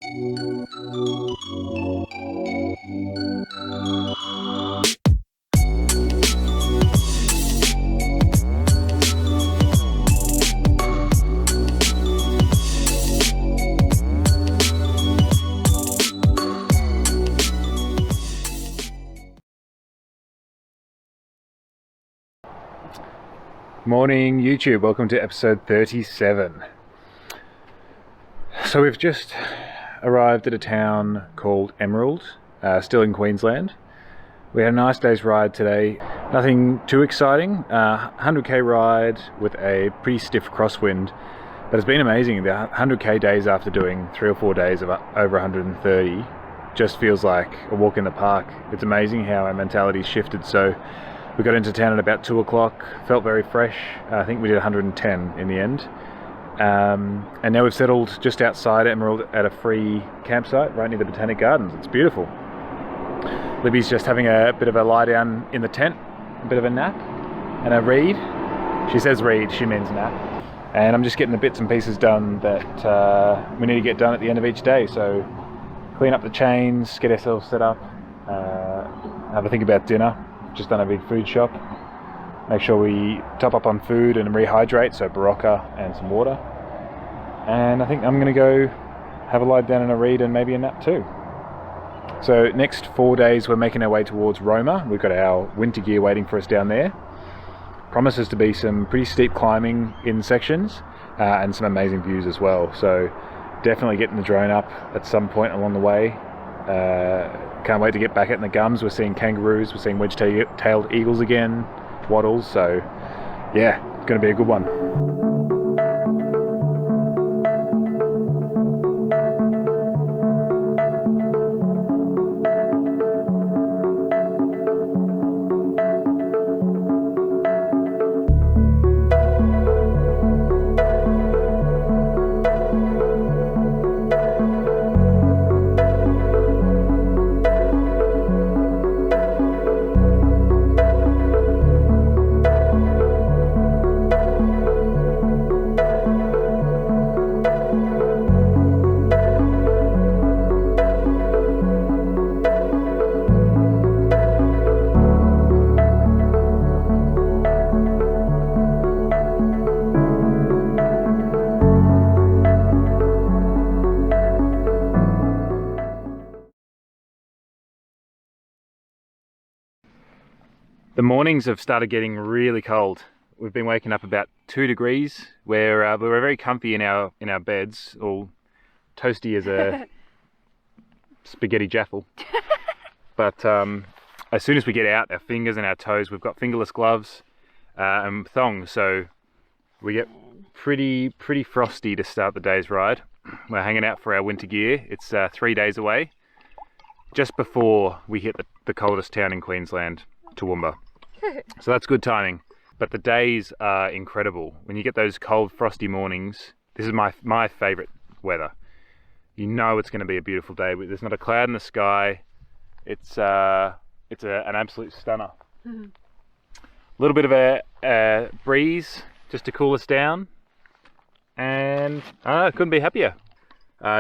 Morning YouTube, welcome to episode 37. So we've just arrived at a town called Emerald, still in Queensland. We had a nice day's ride today, nothing too exciting, 100k ride with a pretty stiff crosswind, but it's been amazing. The 100k days after doing 3 or 4 days of over 130 just feels like a walk in the park. It's amazing how our mentality's shifted. So we got into town at about 2 o'clock, felt very fresh. I think we did 110 in the end. And now we've settled just outside Emerald at a free campsite right near the Botanic Gardens. It's beautiful. Libby's just having a bit of a lie down in the tent, a bit of a nap and a read. She says read, she means nap. And I'm just getting the bits and pieces done that we need to get done at the end of each day. So clean up the chains, get ourselves set up, have a think about dinner. Just done a big food shop. Make sure we top up on food and rehydrate, so Barocca and some water. And I think I'm going to go have a lie down and a read and maybe a nap too. So next 4 days we're making our way towards Roma. We've got our winter gear waiting for us down there. Promises to be some pretty steep climbing in sections and some amazing views as well. So definitely getting the drone up at some point along the way. Can't wait to get back out in the gums. We're seeing kangaroos, we're seeing wedge-tailed eagles again, wattles, so yeah, it's going to be a good one. The mornings have started getting really cold. We've been waking up about 2 degrees. We're very comfy in our beds, all toasty as a spaghetti jaffle. But as soon as we get out, our fingers and our toes, we've got fingerless gloves and thongs, so we get pretty frosty to start the day's ride. We're hanging out for our winter gear. It's 3 days away, just before we hit the coldest town in Queensland, Toowoomba. So that's good timing. But the days are incredible. When you get those cold, frosty mornings, this is my favourite weather. You know it's going to be a beautiful day. There's not a cloud in the sky. It's an absolute stunner. A little bit of a breeze just to cool us down, and I couldn't be happier.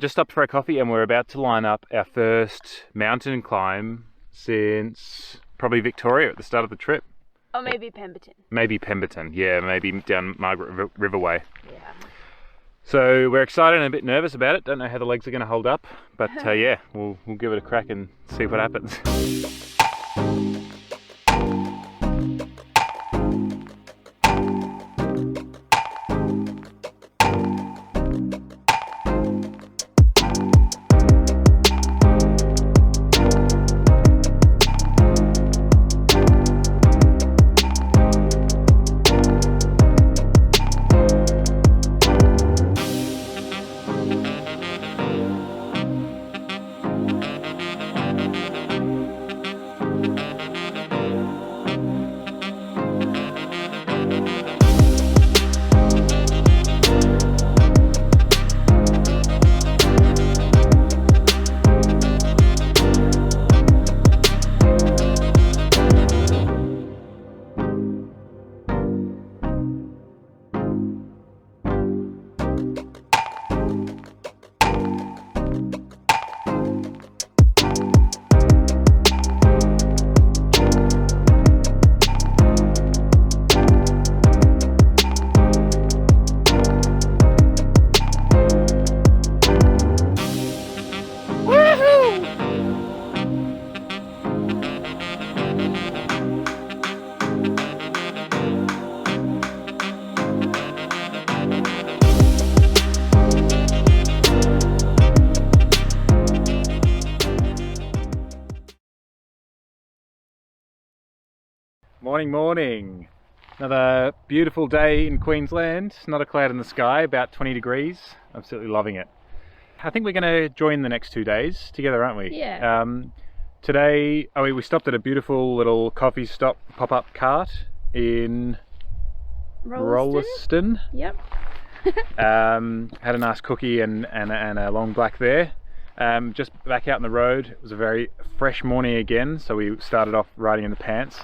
Just stopped for a coffee, and we're about to line up our first mountain climb since probably Victoria at the start of the trip. Or maybe Pemberton. Maybe Pemberton, yeah, maybe down Margaret River way. Yeah. So we're excited and a bit nervous about it. Don't know how the legs are going to hold up, but yeah, we'll give it a crack and see what happens. Morning. Another beautiful day in Queensland. Not a cloud in the sky, about 20 degrees. Absolutely loving it. I think we're going to join the next 2 days together, aren't we? Yeah. Today, we stopped at a beautiful little coffee stop pop-up cart in Rolleston. Yep. Had a nice cookie and a long black there. Just back out on the road. It was a very fresh morning again, so we started off riding in the pants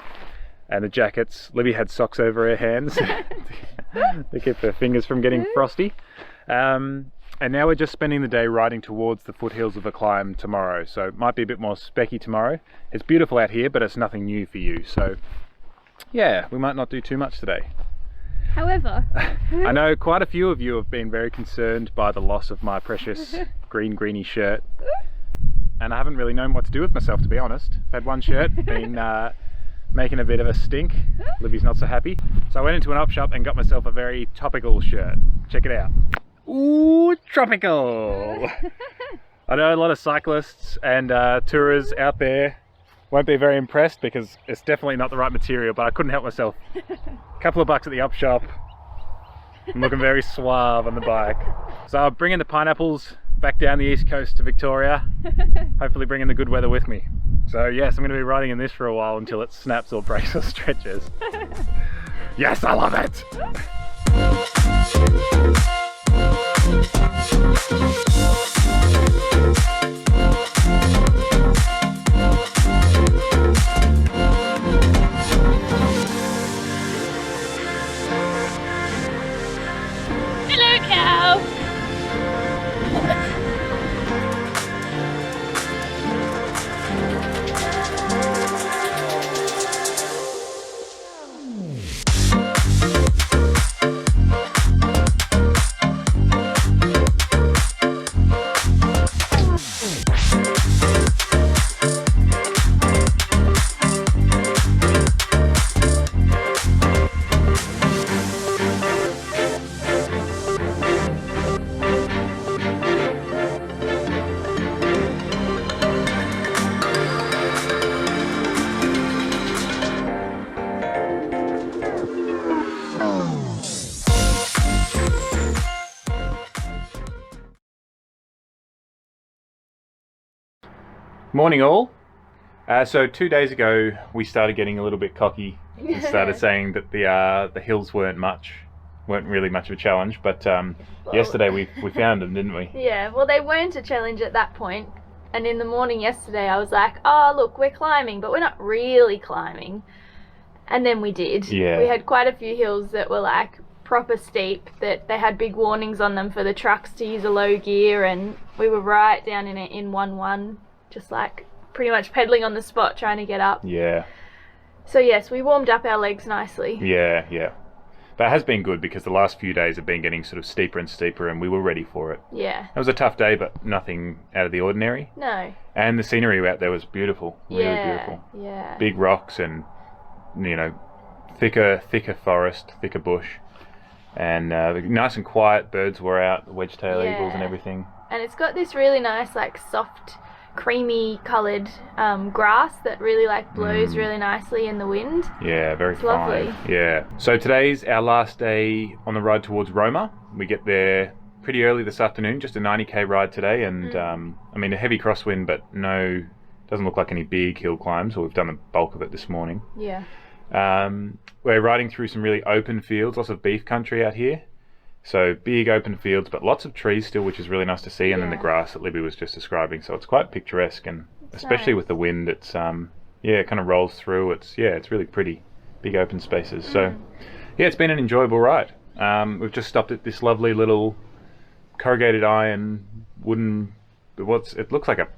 and the jackets. Libby had socks over her hands to keep her fingers from getting frosty. And now we're just spending the day riding towards the foothills of the climb tomorrow, so it might be a bit more specky tomorrow. It's beautiful out here, but it's nothing new for you, so yeah, we might not do too much today. However, I know quite a few of you have been very concerned by the loss of my precious greeny shirt, and I haven't really known what to do with myself, to be honest. I've had one shirt, been making a bit of a stink. Libby's not so happy. So I went into an op shop and got myself a very topical shirt. Check it out. Ooh, tropical! I know a lot of cyclists and tourers out there won't be very impressed because it's definitely not the right material, but I couldn't help myself. A couple of bucks at the op shop. I'm looking very suave on the bike. So I'm bringing the pineapples back down the east coast to Victoria. Hopefully bringing the good weather with me. So yes, I'm going to be riding in this for a while until it snaps or breaks or stretches. Yes, I love it! hello cow. Morning all. So 2 days ago we started getting a little bit cocky and started saying that the hills weren't really much of a challenge, but yesterday we found them, didn't we? Yeah, well they weren't a challenge at that point, and in the morning yesterday I was like, oh look, we're climbing, but we're not really climbing. And then we did. Yeah. We had quite a few hills that were like proper steep, that they had big warnings on them for the trucks to use a low gear, and we were right down in it in 1-1. Just like pretty much pedaling on the spot trying to get up. Yeah. So yes, we warmed up our legs nicely. Yeah. But it has been good because the last few days have been getting sort of steeper and steeper and we were ready for it. Yeah. It was a tough day, but nothing out of the ordinary. No. And the scenery out there was beautiful. Really beautiful. Yeah. Big rocks and, thicker forest, thicker bush. And nice and quiet, birds were out, the wedge-tailed eagles and everything. And it's got this really nice, like, soft, creamy coloured grass that really, like, blows really nicely in the wind. Yeah, very it's fine. Lovely. Yeah. So today's our last day on the ride towards Roma. We get there pretty early this afternoon, just a 90k ride today, and a heavy crosswind, but doesn't look like any big hill climbs, or we've done the bulk of it this morning. Yeah. We're riding through some really open fields, lots of beef country out here. So big open fields, but lots of trees still, which is really nice to see, and then the grass that Libby was just describing. So it's quite picturesque, and especially with the wind, it's it kind of rolls through. It's really pretty, big open spaces. So yeah, it's been an enjoyable ride. We've just stopped at this lovely little corrugated iron wooden. It looks like a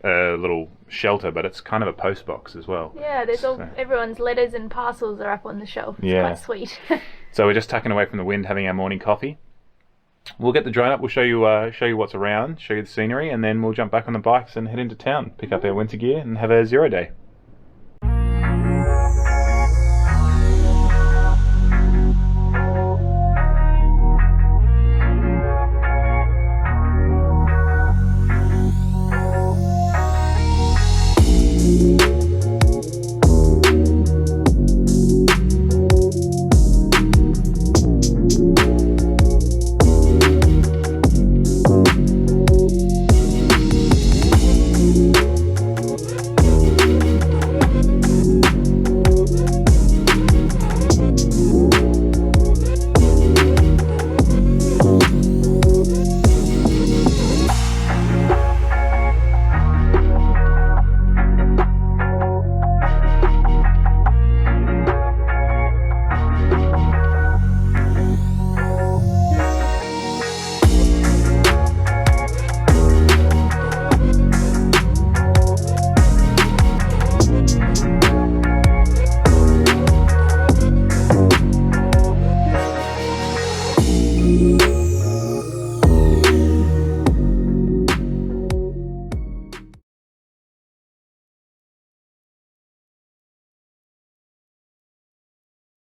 little shelter, but it's kind of a post box as well. Yeah, there's everyone's letters and parcels are up on the shelf. It's quite sweet. So we're just tucking away from the wind, having our morning coffee. We'll get the drone up. We'll show you what's around, show you the scenery, and then we'll jump back on the bikes and head into town, pick up our winter gear, and have a zero day.